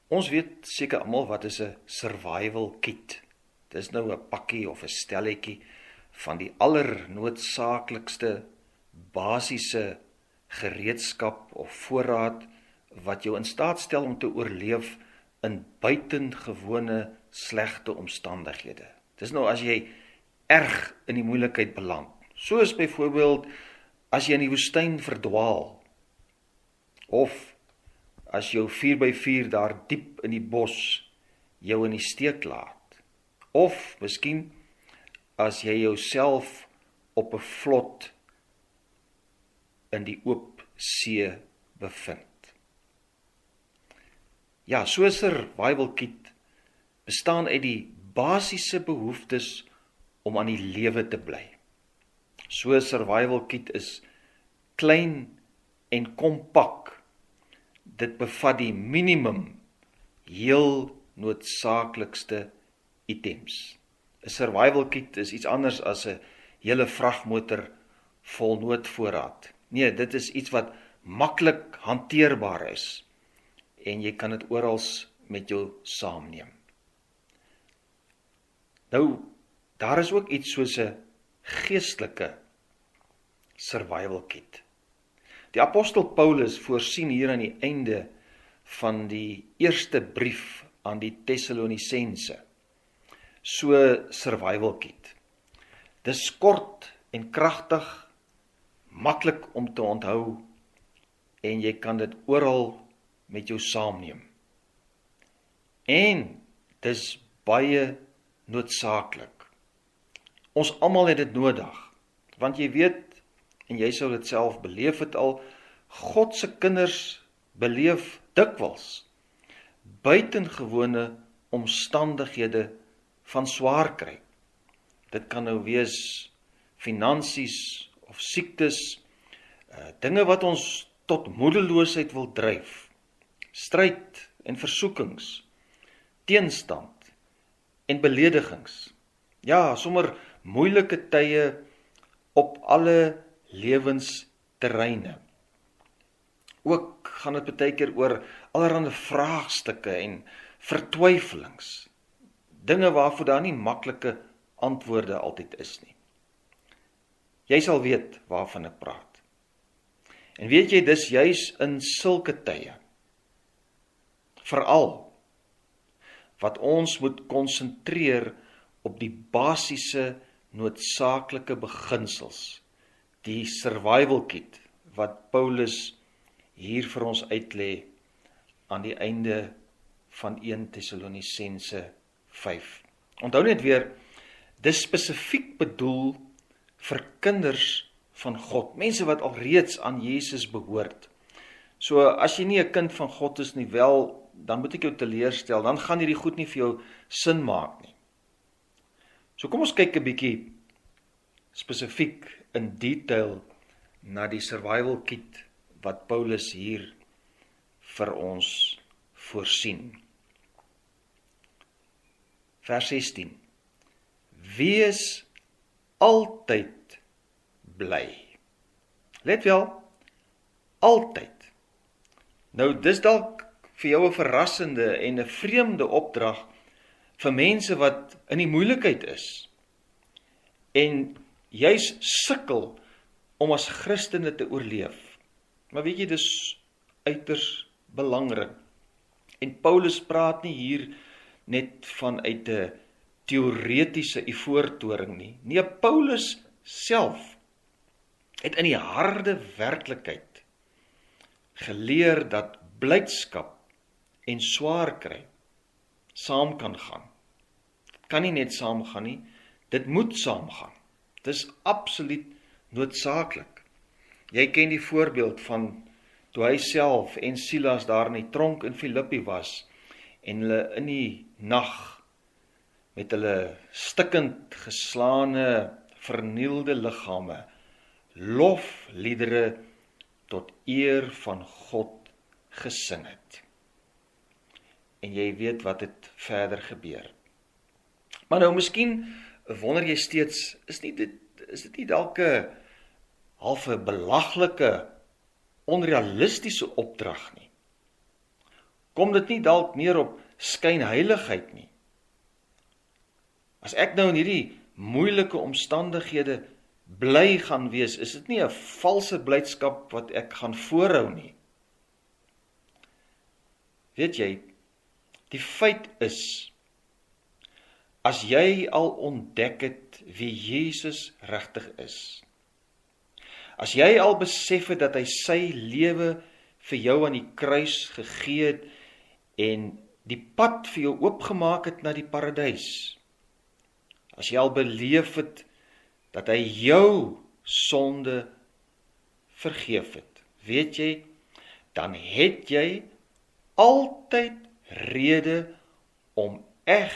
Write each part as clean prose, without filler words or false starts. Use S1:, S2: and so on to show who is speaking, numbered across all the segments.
S1: Ons weet seker almal wat is 'n survival kit. Dis nou 'n pakkie of 'n stelletjie van die allernoodsaaklikste basiese gereedskap of voorraad wat jou in staat stel om te oorleef in buitengewone slegte omstandighede. Dis nou as jy erg in die moeilikheid beland. Soos byvoorbeeld as jy in die woestyn verdwaal, of as jou 4x4 daar diep in die bos jou in die steek laat, of miskien as jy jouself op 'n vlot in die oop see bevind. Ja, so 'n survival kit bestaan uit die basiese behoeftes om aan die lewe te bly. So 'n survival kit is klein en kompak. Dit bevat die minimum heel noodsaaklikste items. 'n Survival kit is iets anders as 'n hele vragmotor vol noodvoorraad. Nee, dit is iets wat maklik hanteerbaar is en jy kan dit oral met jou saamneem. Nou, daar is ook iets soos 'n geestelike survival kit. Die apostel Paulus voorsien hier aan die einde van die eerste brief aan die Tessalonisense so survival kit. Dis kort en kragtig, maklik om te onthou en jy kan dit oral met jou saamneem. En dis baie noodsaaklik. Ons almal het dit nodig, want jy weet, en jy sou dit self beleef het al, God se kinders beleef dikwels buitengewone omstandighede van swaar kry. Dit kan nou wees finansies of siektes, dinge wat ons tot moedeloosheid wil dryf, stryd en versoekings, teenstand en beledigings. Ja, sommer moeilike tye op alle lewensterreine. Ook gaan dit baie keer oor allerlei vraagstukke en vertwyfelings. Dinge waarvoor daar nie maklike antwoorde altyd is nie. Jy sal weet waarvan ek praat. En weet jy, dis juis in sulke tye, veral, wat ons moet konsentreer op die basiese noodsaaklike beginsels, die survival kit, wat Paulus hier vir ons uitlê aan die einde van 1 Tessalonisense 5. Onthou net weer, dis spesifiek bedoel vir kinders van God, mense wat alreeds aan Jesus behoort. So as jy nie 'n kind van God is nie, wel, dan moet ek jou teleurstel, dan gaan hierdie goed nie vir jou sin maak nie. So kom ons kyk 'n bietjie spesifiek in detail na die survival kit wat Paulus hier vir ons voorsien. Vers 16. Wees altyd bly. Let wel, altyd. Nou, dis dalk vir jou 'n verrassende en 'n vreemde opdrag vir mense wat in die moeilikheid is en juis sukkel om as Christene te oorleef. Maar weet jy, dis uiters belangrik. En Paulus praat nie hier net vanuit 'n teoretiese ivoortoring nie. Nee, Paulus self het in die harde werklikheid geleer dat blydskap en swaar kry saam kan gaan. Dit kan nie net saamgaan nie, dit moet saamgaan. Dit is absoluut noodsaaklik. Jy ken die voorbeeld van toe hy self en Silas daar in die tronk in Filippi was en hulle in die nag met hulle stikkend geslaane, vernielde liggame lofliedere tot eer van God gesing het. En jy weet wat het verder gebeur. Maar nou, miskien wonder jy steeds, is dit nie dalk 'n half 'n belaglike, onrealistiese opdrag nie, kom dit nie dalk neer op skynheiligheid nie. As ek nou in hierdie moeilike omstandighede bly gaan wees, is dit nie 'n valse blydskap wat ek gaan voorhou nie. Weet jy, die feit is, as jy al ontdek het wie Jesus regtig is, as jy al besef het dat hy sy lewe vir jou aan die kruis gegee het en die pad vir jou oopgemaak het na die paradys, as jy al beleef het dat hy jou sonde vergeef het, weet jy, dan het jy altyd rede om eg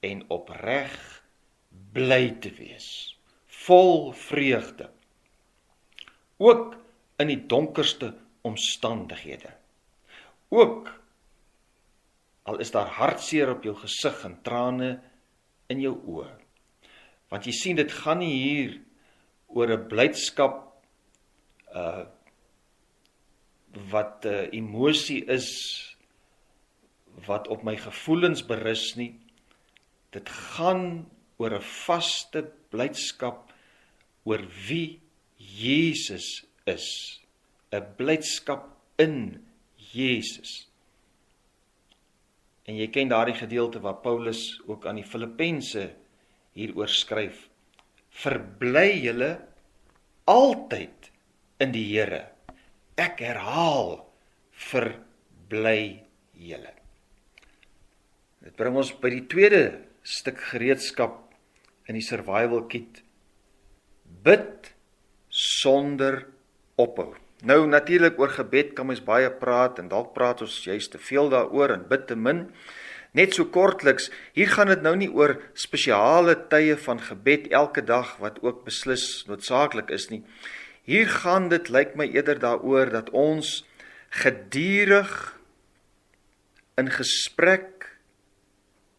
S1: en opreg bly te wees, vol vreugde, ook in die donkerste omstandighede, ook al is daar hartseer op jou gesig en trane in jou oë, want jy sien, dit gaan nie hier oor 'n blydskap wat emosie is, wat op my gevoelens berus nie. Dit gaan oor 'n vaste blydskap oor wie Jesus is. 'n Blydskap in Jesus. En jy ken daardie gedeelte waar Paulus ook aan die Filippense hieroor skryf. Verbly julle altyd in die Here. Ek herhaal, verbly julle. Dit bring ons by die tweede stuk gereedskap in die survival kit. Bid sonder ophou. Nou natuurlik oor gebed kan mens baie praat en dalk praat ons juist te veel daaroor en bid te min. Net so kortliks, hier gaan dit nou nie oor spesiale tye van gebed elke dag wat ook beslis noodsaaklik is nie. Hier gaan dit, lyk my eerder daaroor dat ons gedurig in gesprek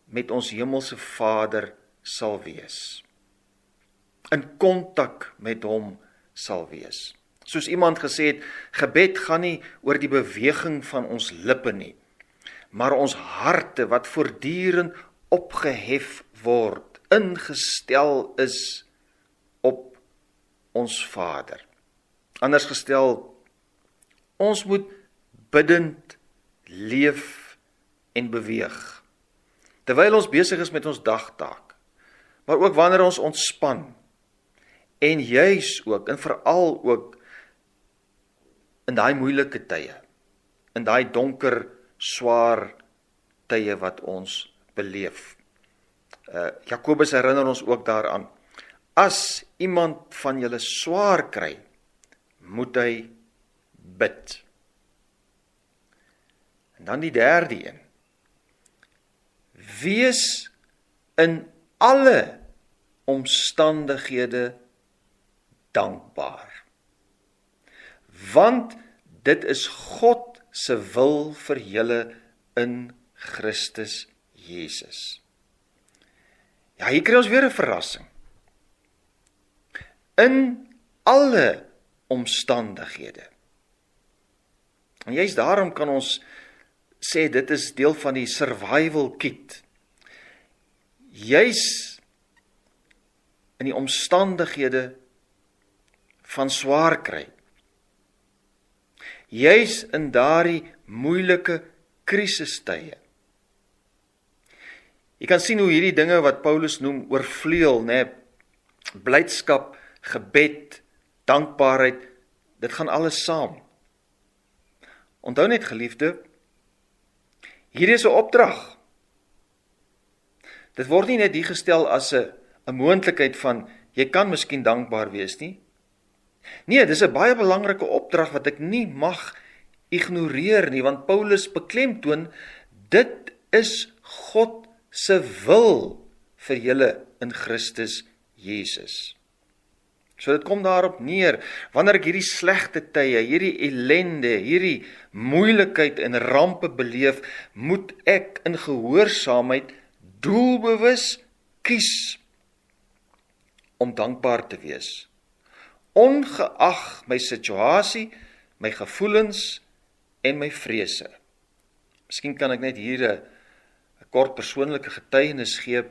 S1: met ons hemelse Vader sal wees. In kontak met hom sal wees. Soos iemand gesê het, gebed gaan nie oor die beweging van ons lippe nie, maar ons harte wat voortdurend opgehef word, ingestel is op ons Vader. Anders gestel, ons moet biddend leef en beweeg, terwyl ons besig is met ons dagtaak, maar ook wanneer ons ontspan, en juis ook, en veral ook, in daai moeilike tye, in daai donker, swaar tye wat ons beleef. Jakobus herinner ons ook daaraan, as iemand van julle swaar kry, moet hy bid. En dan die derde een, wees in alle omstandighede dankbaar. Want dit is God se wil vir julle in Christus Jesus. Ja, hier kry ons weer 'n verrassing. In alle omstandighede. En juist daarom kan ons sê, dit is deel van die survival kit. Juist in die omstandighede van swaar kry. Juist in daardie moeilike krisistye. Jy kan sien hoe hierdie dinge wat Paulus noem oorvleuel, blydskap, gebed, dankbaarheid, dit gaan alles saam. Onthou net, geliefde, hier is 'n opdrag. Dit word nie net hier gestel as 'n moontlikheid van, jy kan miskien dankbaar wees nie. Nee, dis 'n baie belangrike opdrag wat ek nie mag ignoreer nie, want Paulus beklemtoon, dit is God se wil vir julle in Christus Jesus. So dit kom daarop neer, wanneer ek hierdie slegte tye, hierdie ellende, hierdie moeilikheid en rampe beleef, moet ek in gehoorsaamheid doelbewus kies om dankbaar te wees. Ongeag my situasie, my gevoelens en my vrese. Miskien kan ek net hier 'n kort persoonlike getuienis gee.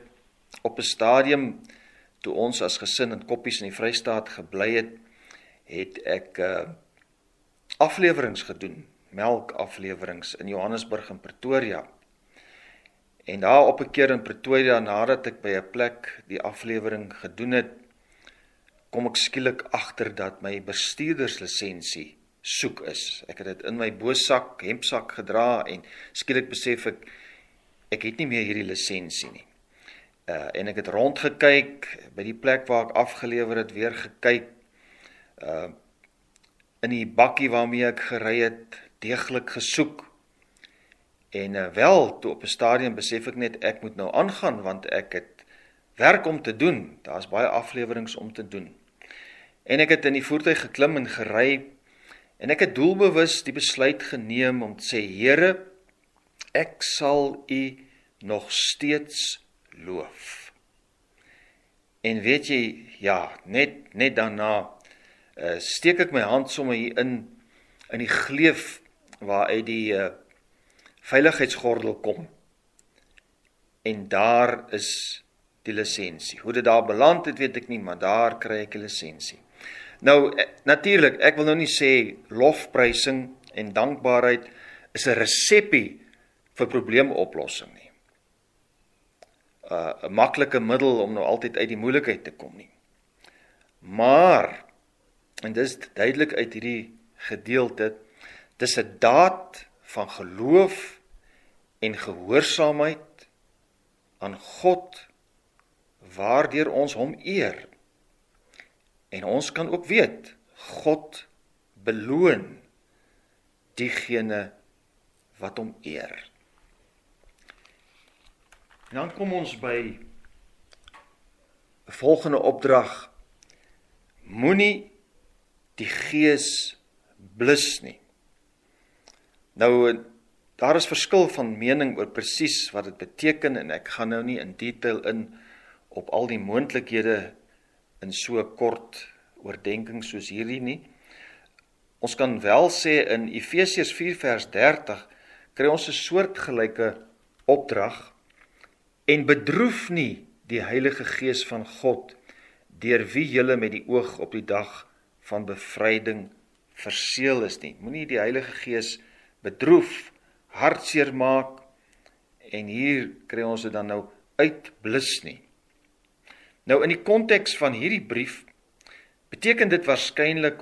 S1: Op 'n stadium, toe ons as gesin in Koppies in die Vrystaat gebly het ek aflewerings gedoen, melkaflewerings in Johannesburg en Pretoria. En daar op 'n keer in Pretoria, nadat ek by 'n plek die aflewering gedoen het, kom ek skielik agter dat my bestuurderslisensie soek is. Ek het dit in my boesak, hempsak gedra en skielik besef ek het nie meer hierdie lisensie nie. En ek het rondgekyk, by die plek waar ek afgelewer het, weer gekyk, in die bakkie waarmee ek gery het, deeglik gesoek. En toe op 'n stadium besef ek net, ek moet nou aangaan, want ek het werk om te doen, daar is baie aflewerings om te doen. En ek het in die voertuig geklim en gery, en ek het doelbewus die besluit geneem om te sê, Here, ek sal U nog steeds loof. En weet jy, ja, net daarna steek ek my hand sommer hier in die gleuf waar uit die veiligheidsgordel kom. En daar is die lisensie. Hoe dit daar beland het, weet ek nie, maar daar kry ek die lisensie. Nou, natuurlik, ek wil nou nie sê lofprysing en dankbaarheid is 'n resepie vir probleemoplossing nie. 'n maklike middel om nou altyd uit die moeilikheid te kom nie. Maar, en dis duidelik uit hierdie gedeelte, dis 'n daad van geloof en gehoorsaamheid aan God, waardeur ons hom eer. En ons kan ook weet, God beloon diegene wat hom eer. En dan kom ons by 'n volgende opdrag. Moenie die Gees blus nie. Nou, daar is verskil van mening oor presies wat dit beteken, en ek gaan nou nie in detail in op al die moontlikhede in so kort oordenking soos hierdie nie. Ons kan wel sê in Efesiërs 4 vers 30 kry ons 'n soortgelyke opdrag, en bedroef nie die Heilige Gees van God, deur wie julle met die oog op die dag van bevryding verseël is nie. Moenie die Heilige Gees bedroef, hartseer maak, en hier kry ons dit dan nou uitblus nie. Nou in die konteks van hierdie brief, beteken dit waarskynlik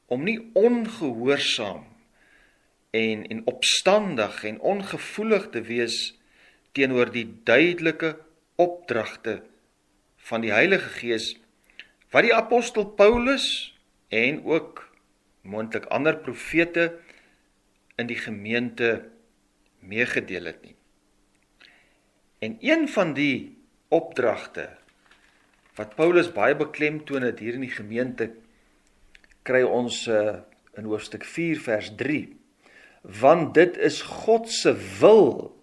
S1: om nie ongehoorsaam en opstandig en ongevoelig te wees teenoor die duidelike opdragte van die Heilige Gees, wat die apostel Paulus en ook moontlik ander profete in die gemeente meegedeel het nie. En een van die opdragte wat Paulus baie beklemtoon het hier in die gemeente, kry ons in hoofstuk 4 vers 3, want dit is God se wil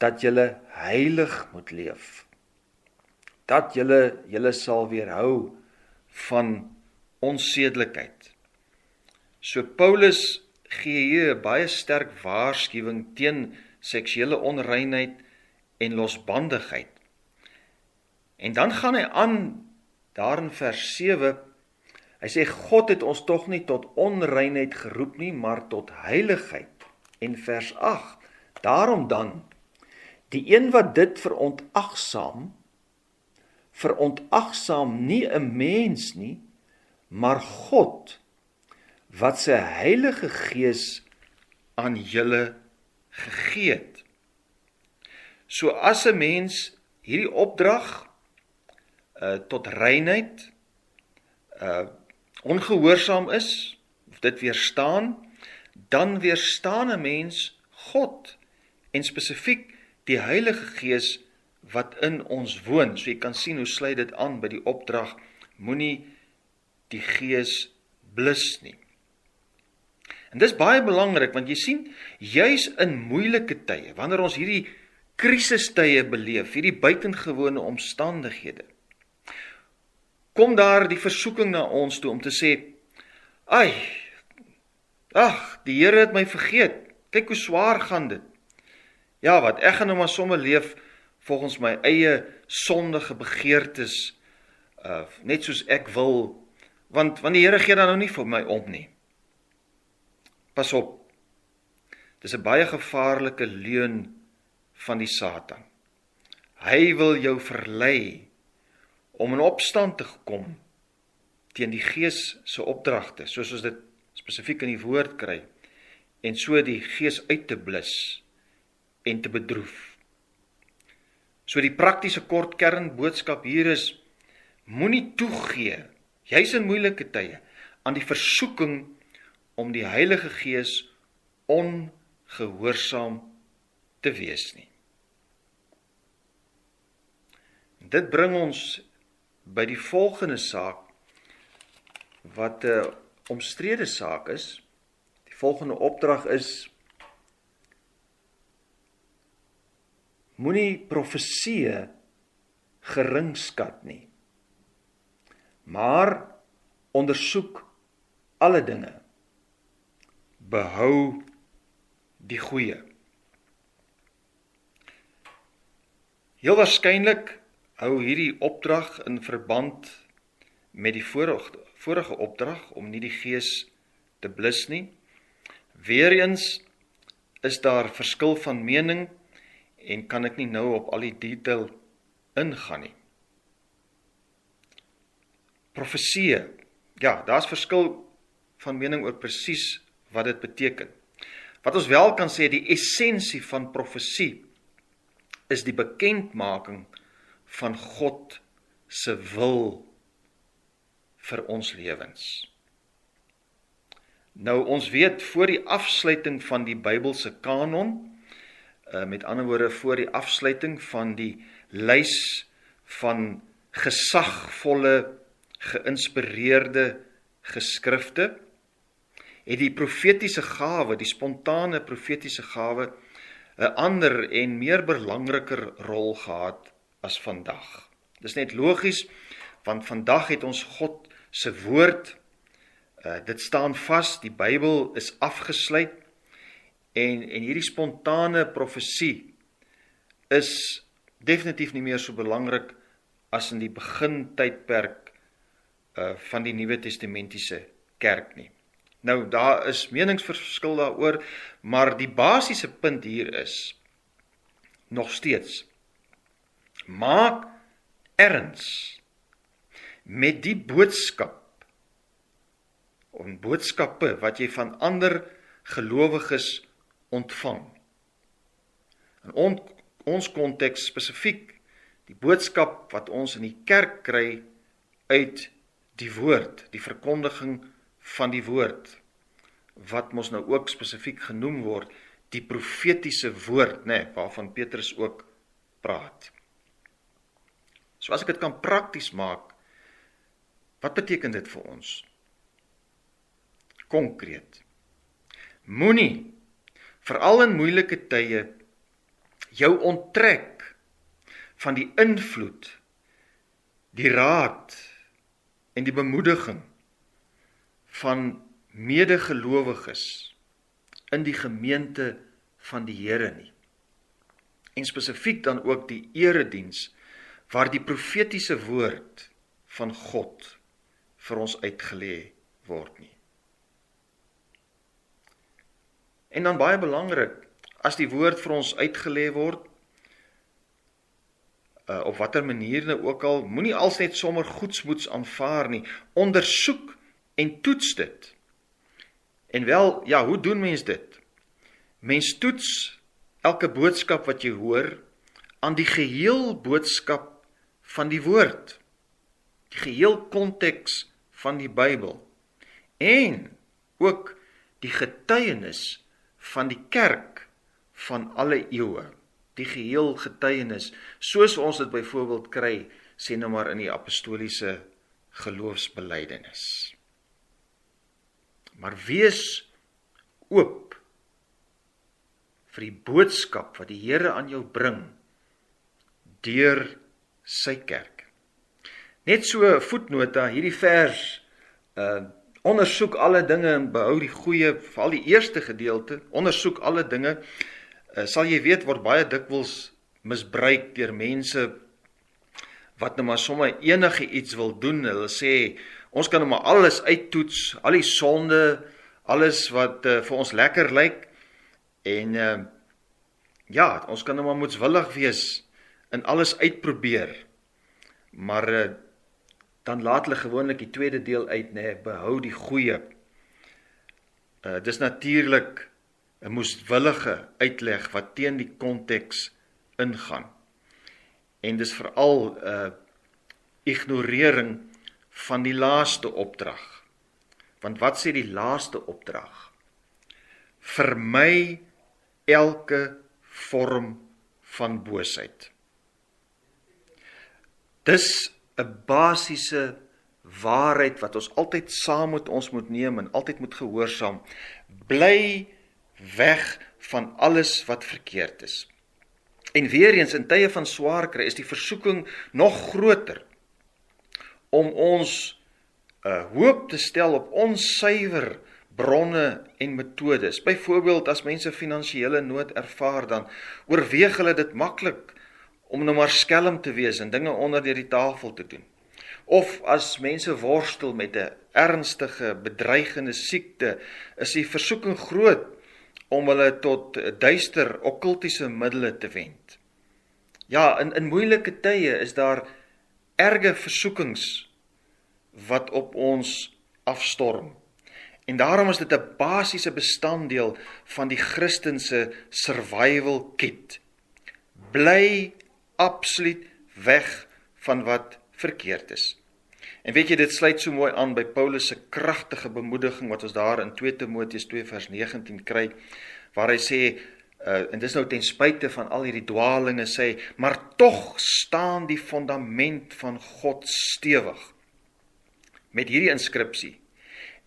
S1: dat julle heilig moet leef, dat julle sal weerhou van onsedelikheid. So Paulus gee hier 'n baie sterk waarskuwing teen seksuele onreinheid en losbandigheid. En dan gaan hy aan, daar in vers 7, hy sê, God het ons tog nie tot onreinheid geroep nie, maar tot heiligheid. En vers 8, daarom dan, die een wat dit verontagsaam nie 'n mens nie, maar God, wat sy Heilige Gees aan julle gegee het. So as 'n mens hierdie opdrag tot reinheid ongehoorsaam is, of dit weerstaan, dan weerstaan 'n mens God, en spesifiek die Heilige Gees wat in ons woon. So jy kan sien hoe sluit dit aan by die opdrag, moenie die Gees blus nie. En dis baie belangrik, want jy sien, juis in moeilike tye, wanneer ons hierdie krisistye beleef, hierdie buitengewone omstandighede, kom daar die versoeking na ons toe om te sê, die Here het my vergeet, Kyk hoe swaar gaan dit. Ja, wat, ek gaan nou maar sommer leef volgens my eie sondige begeertes, net soos ek wil, want die Here gee dan nou nie vir my om nie. Pas op, dis 'n baie gevaarlike leuen van die Satan. Hy wil jou verlei om in opstand te kom teen die Gees se opdragte, soos ons dit spesifiek in die woord kry, en so die Gees uit te blus en te bedroef. So die praktiese kort kern boodskap hier is, moenie toegee, juis in moeilike tye, aan die versoeking om die Heilige Gees ongehoorsaam te wees nie. Dit bring ons by die volgende saak, wat 'n omstrede saak is. Die volgende opdrag is, moenie profeseë geringskat nie, maar ondersoek alle dinge, behou die goeie. Heel waarskynlik hou hierdie opdrag in verband met die vorige opdrag om nie die Gees te blus nie. Weereens is daar verskil van mening en kan ek nie nou op al die detail ingaan nie. Profeseë, ja, daar's verskil van mening oor presies wat dit beteken. Wat ons wel kan sê, die essensie van profesie is die bekendmaking van God se wil vir ons lewens. Nou, ons weet, voor die afsluiting van die Bybelse kanon, met ander woorde, voor die afsluiting van die lys van gesagvolle, geïnspireerde geskrifte, het die profetiese gawe, die spontane profetiese gawe, 'n ander en meer belangriker rol gehad as vandag. Dis net logies, want vandag het ons God se woord, dit staan vas, die Bybel is afgesluit, en hierdie spontane profesie is definitief nie meer so belangrik as in die begintydperk van die Nuwe Testamentiese kerk nie. Nou, daar is meningsverskil daaroor, maar die basiese punt hier is, nog steeds, maak erns met die boodskap, of boodskappe wat jy van ander gelowiges ontvang. In ons konteks spesifiek, die boodskap wat ons in die kerk kry uit die woord, die verkondiging van die woord, wat mos nou ook spesifiek genoem word, die profetiese woord, waarvan Petrus ook praat. So as ek dit kan prakties maak, wat beteken dit vir ons? Konkreet. Moenie, veral in moeilike tye, jou onttrek van die invloed, die raad en die bemoediging van medegelowiges in die gemeente van die Here nie. En spesifiek dan ook die erediens, waar die profetiese woord van God vir ons uitgelê word nie. En dan baie belangrik, as die woord vir ons uitgelê word, op watter manier nou ook al, moenie als net sommer goedsmoeds aanvaar nie, ondersoek en toets dit. En wel, ja, hoe doen mens dit? Mens toets elke boodskap wat jy hoor, aan die geheel boodskap van die woord, die geheel konteks van die Bybel, en ook die getuienis van die kerk van alle eeue, die geheel getuienis, soos ons dit byvoorbeeld kry, sê nou maar in die apostoliese geloofsbelijdenis. Maar wees oop vir die boodskap wat die Here aan jou bring, deur sy kerk. Net so voetnota, hierdie vers Ondersoek alle dinge en behou die goeie, veral die eerste gedeelte, ondersoek alle dinge, sal jy weet, word baie dikwels misbruik deur mense wat nou maar sommer enige iets wil doen. Hulle sê, ons kan nou maar alles uittoets, al die sonde, alles wat vir ons lekker lyk, en ja, ons kan nou maar moedswillig wees en alles uitprobeer, maar dan laat hulle gewoonlik die tweede deel uit, behou die goeie. Dis natuurlik 'n moeswillige uitleg wat teen die konteks ingaan. En dis veral ignorering van die laaste opdrag. Want wat sê die laaste opdrag? Vermy elke vorm van boosheid. Dis 'n basiese waarheid wat ons altyd saam met ons moet neem en altyd moet gehoorsaam. Bly weg van alles wat verkeerd is. En weer eens, in tye van swaar kry, is die versoeking nog groter om ons hoop te stel op onsuiwer bronne en metodes. Byvoorbeeld, as mense finansiële nood ervaar, dan oorweeg hulle dit maklik om nou maar skelm te wees en dinge onder deur die tafel te doen. Of as mense worstel met 'n ernstige, bedreigende siekte, is die versoeking groot om hulle tot duister, okkultiese middele te wend. Ja, in moeilike tye is daar erge versoekings wat op ons afstorm. En daarom is dit 'n basiese bestanddeel van die Christense survival kit. Bly absoluut weg van wat verkeerd is. En weet jy, dit sluit so mooi aan by Paulus se kragtige bemoediging wat ons daar in 2 Timoteus 2 vers 19 kry, waar hy sê, en dis nou ten spyte van al hierdie dwalinge, sê, maar tog staan die fundament van God stewig. Met hierdie inskripsie: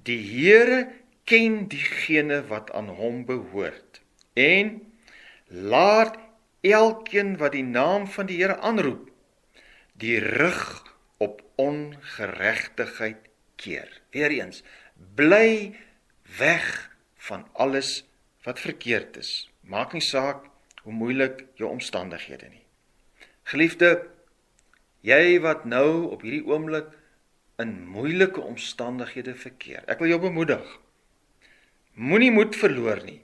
S1: die Here ken diegene wat aan hom behoort, en laat elkeen wat die naam van die Here aanroep, die rug op ongeregtigheid keer. Weereens, bly weg van alles wat verkeerd is. Maak nie saak hoe moeilik jou omstandighede nie. Geliefde, jy wat nou op hierdie oomblik in moeilike omstandighede verkeer, ek wil jou bemoedig. Moenie moed verloor nie,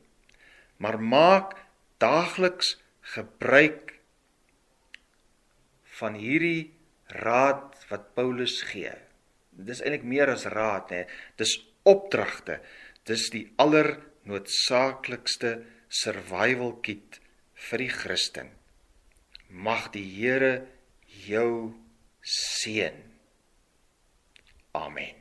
S1: maar maak daagliks gebruik van hierdie raad wat Paulus gee. Dis eintlik meer as raad, dis opdragte, dis die allernoodsaaklikste survival kit vir die Christen. Mag die Here jou seën. Amen.